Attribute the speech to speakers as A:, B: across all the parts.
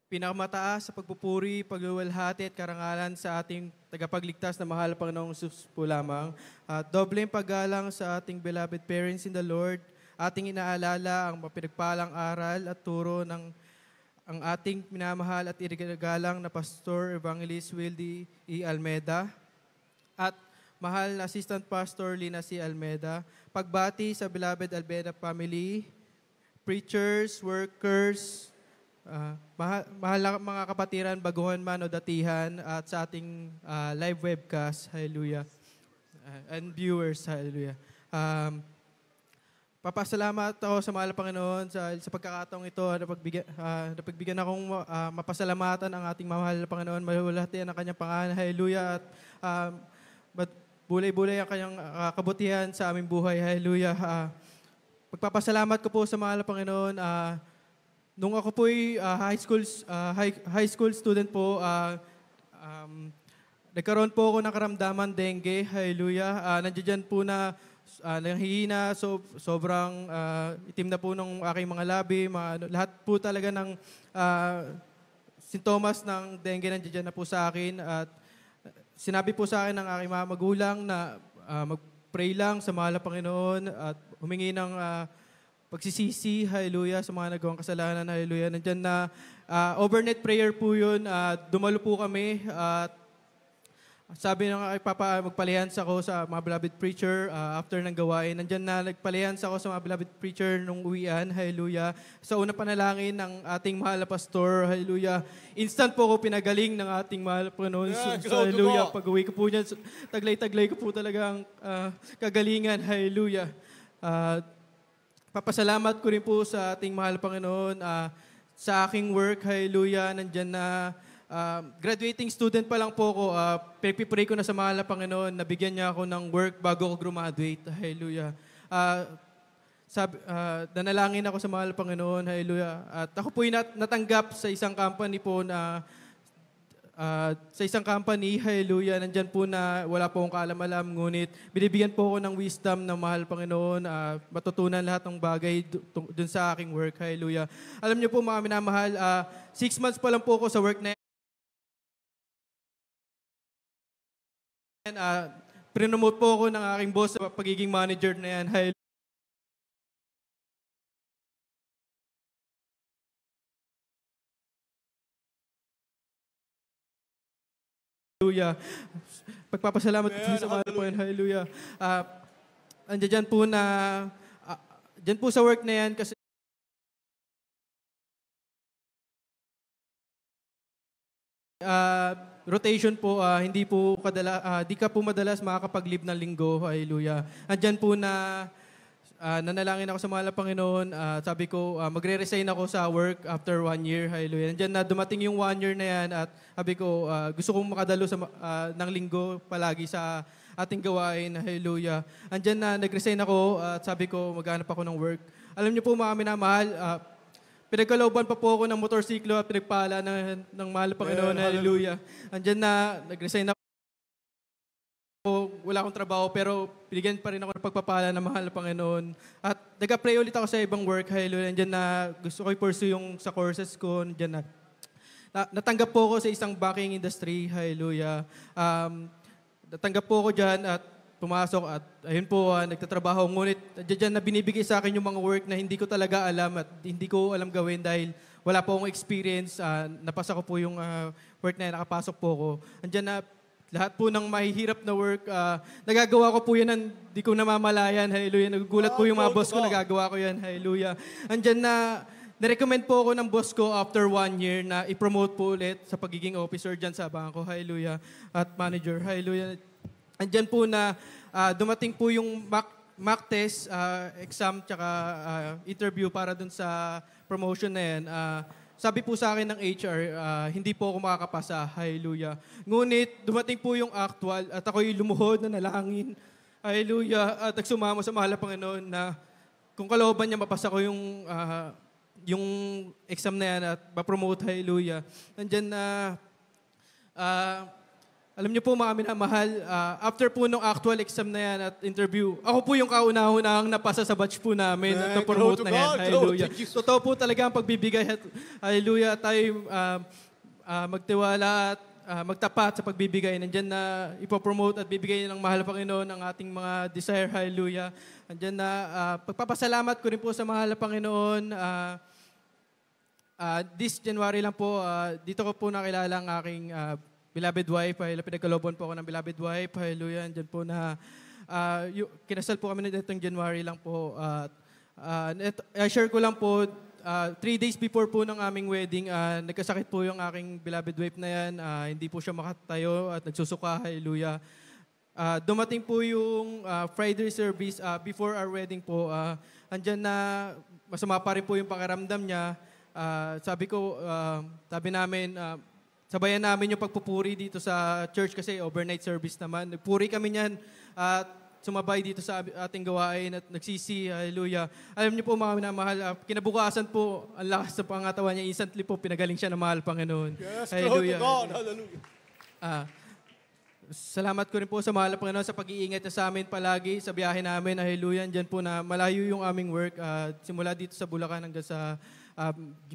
A: Pinakamataas sa pagpupuri, pagluwalhati at karangalan sa ating tagapagligtas na mahal Panginoong Jesus po lamang. At dobleng paggalang sa ating beloved parents in the Lord. Ating inaalala ang mapinagpalang aral at turo ng ang ating minamahal at irigagalang na Pastor Evangelist Wildy E. Almeda at mahal na Assistant Pastor Lina C. Almeda. Pagbati sa beloved Almeda family, preachers, workers, mahal na mga kapatiran, baguhan man o datihan, at sa ating live webcast, hallelujah, and viewers, hallelujah. Papasalamat ako sa mahal na Panginoon sa pagkakataong ito, napagbigyan akong mapasalamatan ang ating mahal na Panginoon, malulhati ang kanyang pangalan, hallelujah, at bulay-bulay ang kanyang kabutihan sa aming buhay, hallelujah. Pagpapasalamat ko po sa mahal na Panginoon, nung ako po'y high school student po, nagkaroon po ako ng karamdaman dengue, hallelujah. Nandiyan po na nanghihina, sobrang itim na po ng aking mga labi, lahat po talaga ng sintomas ng dengue nandiyan na po sa akin. At sinabi po sa akin ng aking mga magulang na mag-pray lang sa mahal na Panginoon at humingi ng pagsisisi, hallelujah, sa mga nagawang kasalanan, hallelujah. Nandyan na overnight prayer po yun. Dumalo po kami at sabi ng Papa, magpalihans ako sa mga beloved preacher after ng gawain. Nandyan na nagpalihans ako sa mga beloved preacher nung uwian, hallelujah. Sa unang panalangin ng ating mahal na pastor, hallelujah. Instant po ako pinagaling ng ating mahal na Panginoon, hallelujah. Pag-uwi ko po niyan, taglay-taglay ko po talaga ang kagalingan, hallelujah. Papasalamat ko rin po sa ating mahal Panginoon sa aking work, hallelujah, nandyan na graduating student pa lang po ako, pinagpipray ko na sa mahal na Panginoon, nabigyan niya ako ng work bago ako graduate, hallelujah. Nanalangin ako sa mahal na Panginoon, hallelujah. At ako po'y natanggap sa isang company po na hallelujah, nandyan po na wala po akong kaalam-alam, ngunit binibigyan po ako ng wisdom ng mahal Panginoon, matutunan lahat ng bagay dun sa aking work, hallelujah. Alam niyo po mga minamahal, 6 months pa lang po ako sa work na yan. Prinomote po ako ng aking boss sa pagiging manager na yan, hallelujah. Hallelujah. Pagpapasalamat ko sa mga po yan. Hallelujah. Andiyan po na, dyan po sa work na yan kasi rotation po, hindi ka po madalas makakapag-leave ng linggo. Hallelujah. Andiyan po na nanalangin ako sa mahal na Panginoon. Sabi ko, magre-resign ako sa work after 1 year. Hallelujah. Nandiyan na dumating yung 1 year na yan at sabi ko, gusto kong makadalo ng linggo palagi sa ating gawain. Hallelujah. Andiyan na nag-resign ako at sabi ko, maghanap ako ng work. Alam niyo po mga minamahal, pinagkalooban pa po ako ng motorsiklo at pinagpala ng mahal na Panginoon. Hallelujah. Andiyan na nag-resign ako. Wala akong trabaho pero binigyan pa rin ako ng pagpapala ng mahal na Panginoon. At nag-pray ulit ako sa ibang work, hallelujah. Nandiyan na gusto ko i-pursue yung sa courses ko. Nandiyan na natanggap po ako sa isang banking industry, hallelujah. Natanggap po ako dyan at pumasok at ayun po, nagtatrabaho. Ngunit dyan na binibigay sa akin yung mga work na hindi ko talaga alam at hindi ko alam gawin dahil wala po akong experience. Napasa ko po yung work na yan, nakapasok po ako. Andyan na lahat po ng mahihirap na work, nagagawa ko po yan, hindi ko namamalayan, hallelujah. Nagugulat po yung mga boss ko, nagagawa ko yan, hallelujah. Andyan na, na-recommend po ako ng boss ko after 1 year na i-promote po ulit sa pagiging officer dyan sa bangko, hallelujah, at manager, hallelujah. Andyan po na dumating po yung mock test, exam, tsaka interview para dun sa promotion na yan. Sabi po sa akin ng HR, hindi po ako makakapasa. Hallelujah. Ngunit, dumating po yung actual at ako'y lumuhod na nalangin. Hallelujah. At nagsumama sa mahal na Panginoon na kung kalooban niya, mapasa ko yung exam na yan at ma-promote. Hallelujah. Nandyan na, Alam niyo po mga minamahal, after po nung actual exam na yan at interview, ako po yung kauna-unahang napasa sa batch po namin at na-promote na yan. Hallelujah. Totoo po talaga ang pagbibigay. Hallelujah. Tayo magtiwala at magtapat sa pagbibigay. Nandyan na ipopromote at bibigay ng mahal na Panginoon ang ating mga desire. Hallelujah. Nandyan na pagpapasalamat ko rin po sa mahal na Panginoon. This January lang po, dito ko po nakilala ang aking beloved wife. Pinagkalooban po ako ng beloved wife. Hallelujah. Diyan po na kinasal po kami nitong January lang po. I-share ko lang po, 3 days before po ng aming wedding, nagkasakit po yung aking beloved wife na yan. Hindi po siya makatayo at nagsusuka. Hallelujah. Dumating po yung Friday service before our wedding po. Andyan na masama pa rin po yung pakiramdam niya. Sabi namin, sabayan namin yung pagpupuri dito sa church kasi overnight service naman. Nagpuri kami niyan at sumabay dito sa ating gawain at nagsisi. Hallelujah. Alam niyo po mga minamahal, kinabukasan po, ang lakas sa pangatawan niya, instantly po pinagaling siya ng mahal Panginoon.
B: Yes,
A: Hallelujah.
B: glory to God. Hallelujah.
A: Salamat ko rin po sa mahal na Panginoon sa pag-iingat niya sa amin palagi sa biyahe namin. Hallelujah. Diyan po na malayo yung aming work. Simula dito sa Bulacan hanggang sa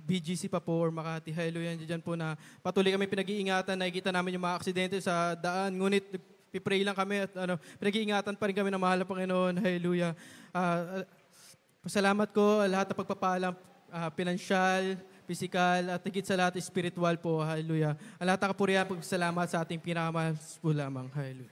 A: BGC pa po or Makati. Hallelujah. Diyan po na patuloy kami pinag-iingatan. Nakikita namin yung mga aksidente sa daan. Ngunit pipray lang kami at pinag-iingatan pa rin kami ng mahal na Panginoon. Hallelujah. Pasalamat ko lahat ng pagpapalang pinansyal, physical, at higit sa lahat spiritual po. Hallelujah. Ang lahat ng kapurihan, pagsalamat sa ating pinakamahal po lamang. Hallelujah.